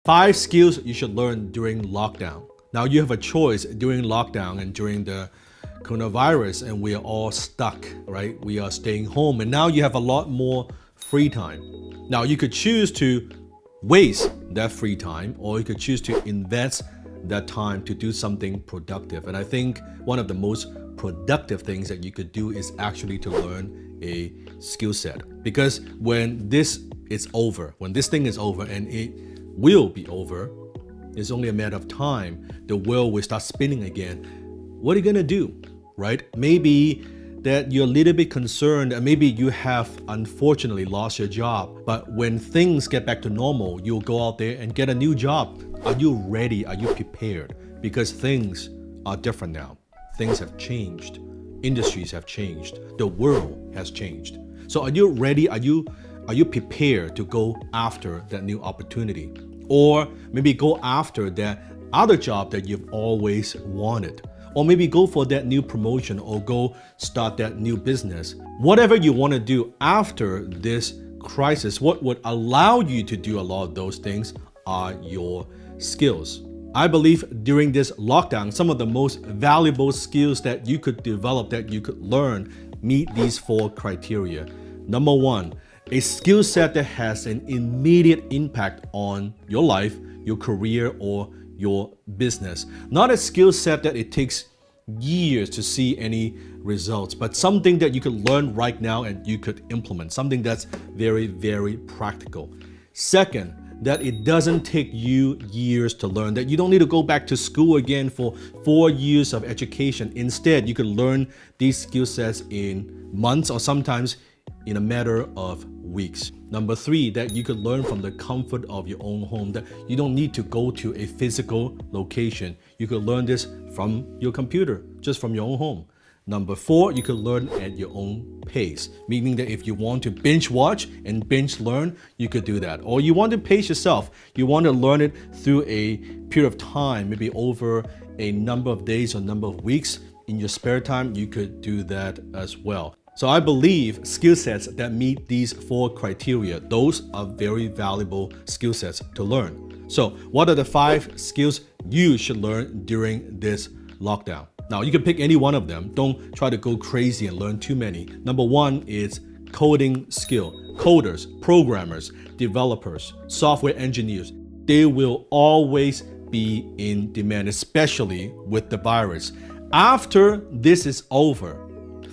5 skills you should learn during lockdown. Now you have a choice during lockdown and during the coronavirus, and we are all stuck, right? We are staying home, and now you have a lot more free time. Now you could choose to waste that free time, or you could choose to invest that time to do something productive. And I think one of the most productive things that you could do is actually to learn a skill set. Because when this is over, when this thing is over, and it will be over, it's only a matter of time, the world will start spinning again. What are you gonna do, right? Maybe that you're a little bit concerned, and maybe you have unfortunately lost your job. But when things get back to normal, you'll go out there and get a new job. Are you ready? Are you prepared? Because things are different now. Things have changed. Industries have changed. The world has changed. So are you ready? Are you prepared to go after that new opportunity? Or maybe go after that other job that you've always wanted. Or maybe go for that new promotion, or go start that new business. Whatever you want to do after this crisis, what would allow you to do a lot of those things are your skills. I believe during this lockdown, some of the most valuable skills that you could develop, that you could learn, meet these 4 criteria. Number 1, a skill set that has an immediate impact on your life, your career, or your business. Not a skill set that it takes years to see any results, but something that you could learn right now and you could implement, something that's very, very practical. Second, that it doesn't take you years to learn, that you don't need to go back to school again for 4 years of education. Instead, you can learn these skill sets in months, or sometimes in a matter of weeks. Number 3, that you could learn from the comfort of your own home, that you don't need to go to a physical location. You could learn this from your computer, just from your own home. Number 4, you could learn at your own pace, meaning that if you want to binge watch and binge learn, you could do that. Or you want to pace yourself, you want to learn it through a period of time, maybe over a number of days or number of weeks in your spare time, you could do that as well. So I believe skill sets that meet these 4 criteria, those are very valuable skill sets to learn. So what are the 5 skills you should learn during this lockdown? Now you can pick any one of them. Don't try to go crazy and learn too many. Number 1 is coding skill. Coders, programmers, developers, software engineers, they will always be in demand, especially with the virus. After this is over,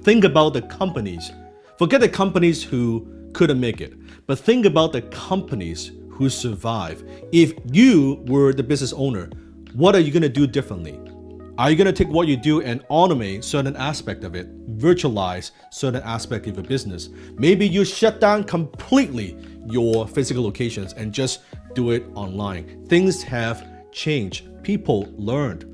think about the companies. Forget the companies who couldn't make it, but think about the companies who survive. If you were the business owner, what are you going to do differently? Are you going to take what you do and automate certain aspect of it, virtualize certain aspect of your business? Maybe you shut down completely your physical locations and just do it online. Things have changed. People learned.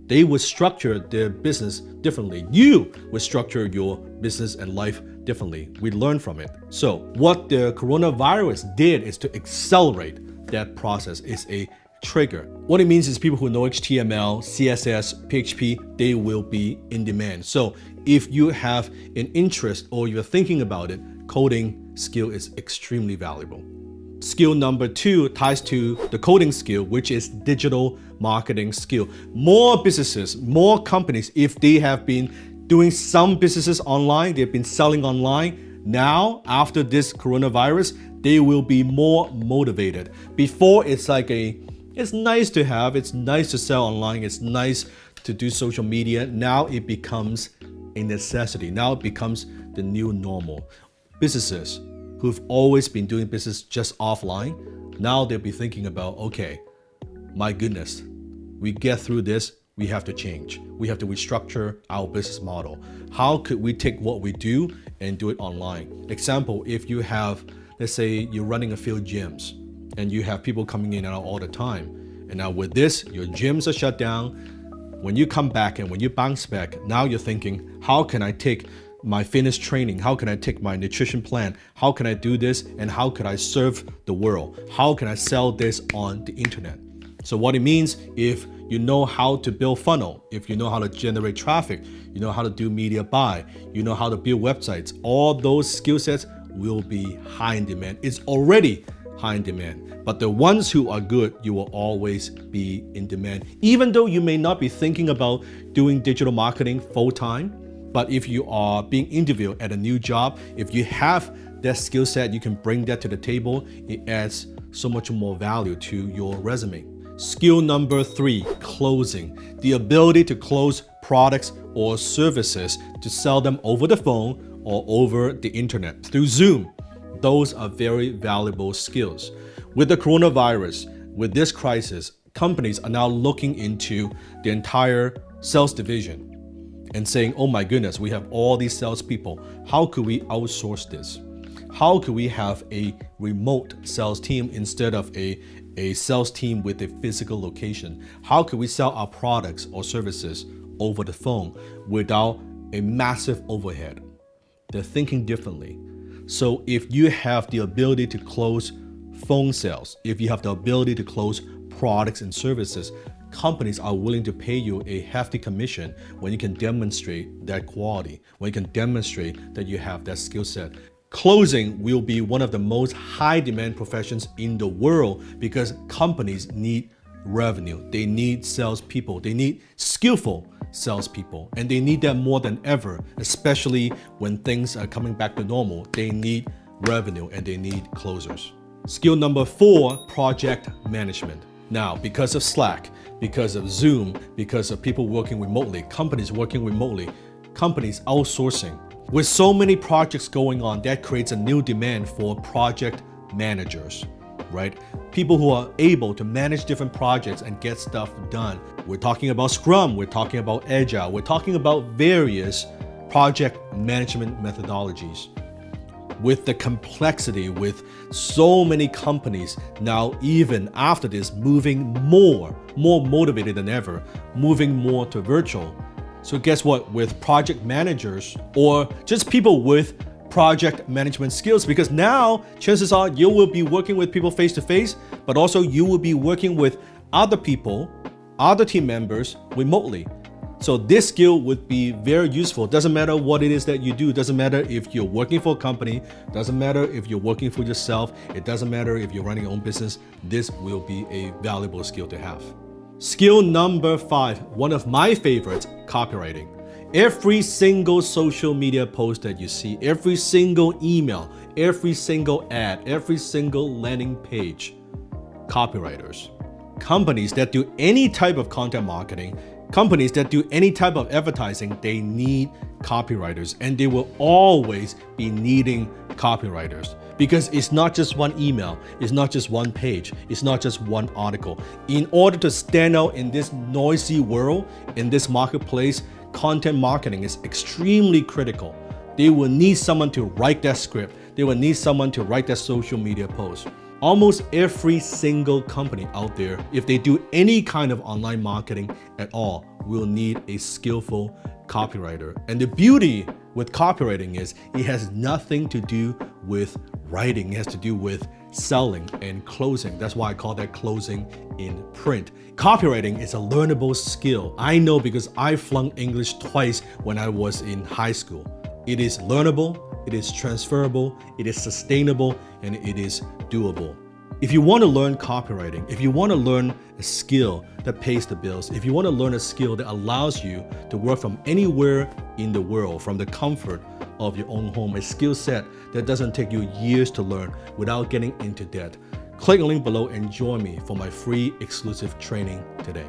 They would structure their business differently. You would structure your business and life differently. We learn from it. So what the coronavirus did is to accelerate that process. It's a trigger. What it means is people who know HTML, CSS, PHP, they will be in demand. So if you have an interest or you're thinking about it, coding skill is extremely valuable. Skill number 2 ties to the coding skill, which is digital marketing skill. More businesses, more companies, if they have been doing some businesses online, they've been selling online, now after this coronavirus, they will be more motivated. Before, it's nice to have, it's nice to sell online, it's nice to do social media. Now it becomes a necessity. Now it becomes the new normal. Businesses who've always been doing business just offline, now they'll be thinking about, okay, my goodness, we get through this, we have to change. We have to restructure our business model. How could we take what we do and do it online? Example, if you have, let's say you're running a few gyms and you have people coming in and out all the time. And now with this, your gyms are shut down. When you come back and when you bounce back, now you're thinking, how can I take my fitness training? How can I take my nutrition plan? How can I do this? And how could I serve the world? How can I sell this on the internet? So what it means, if you know how to build funnel, if you know how to generate traffic, you know how to do media buy, you know how to build websites, all those skill sets will be high in demand. It's already high in demand. But the ones who are good, you will always be in demand. Even though you may not be thinking about doing digital marketing full-time, but if you are being interviewed at a new job, if you have that skill set, you can bring that to the table. It adds so much more value to your resume. Skill number 3, closing. The ability to close products or services to sell them over the phone or over the internet through Zoom. Those are very valuable skills. With the coronavirus, with this crisis, companies are now looking into the entire sales division and saying, oh my goodness, we have all these salespeople. How could we outsource this? How could we have a remote sales team instead of a sales team with a physical location? How could we sell our products or services over the phone without a massive overhead? They're thinking differently. So if you have the ability to close phone sales, if you have the ability to close products and services, companies are willing to pay you a hefty commission when you can demonstrate that quality, when you can demonstrate that you have that skill set. Closing will be one of the most high demand professions in the world because companies need revenue. They need salespeople. They need skillful salespeople, and they need that more than ever, especially when things are coming back to normal. They need revenue and they need closers. Skill number 4, project management. Now, because of Slack, because of Zoom, because of people working remotely, companies working remotely, companies outsourcing. With so many projects going on, that creates a new demand for project managers, right? People who are able to manage different projects and get stuff done. We're talking about Scrum, we're talking about Agile, we're talking about various project management methodologies. With the complexity, with so many companies now, even after this, moving more motivated than ever, moving more to virtual. So guess what? With project managers or just people with project management skills, because now chances are you will be working with people face to face, but also you will be working with other people, other team members remotely. So this skill would be very useful. Doesn't matter what it is that you do. Doesn't matter if you're working for a company. Doesn't matter if you're working for yourself. It doesn't matter if you're running your own business. This will be a valuable skill to have. Skill number 5, one of my favorites, copywriting. Every single social media post that you see, every single email, every single ad, every single landing page, copywriters. Companies that do any type of content marketing, companies that do any type of advertising, they need copywriters, and they will always be needing copywriters because it's not just one email, it's not just one page, it's not just one article. In order to stand out in this noisy world, in this marketplace, content marketing is extremely critical. They will need someone to write that script. They will need someone to write that social media post. Almost every single company out there, if they do any kind of online marketing at all, will need a skillful copywriter. And the beauty with copywriting is it has nothing to do with writing. It has to do with selling and closing. That's why I call that closing in print. Copywriting is a learnable skill. I know because I flunked English twice when I was in high school. It is learnable, it is transferable, it is sustainable, and it is doable. If you want to learn copywriting, if you want to learn a skill that pays the bills, if you want to learn a skill that allows you to work from anywhere in the world, from the comfort of your own home, a skill set that doesn't take you years to learn without getting into debt, click the link below and join me for my free exclusive training today.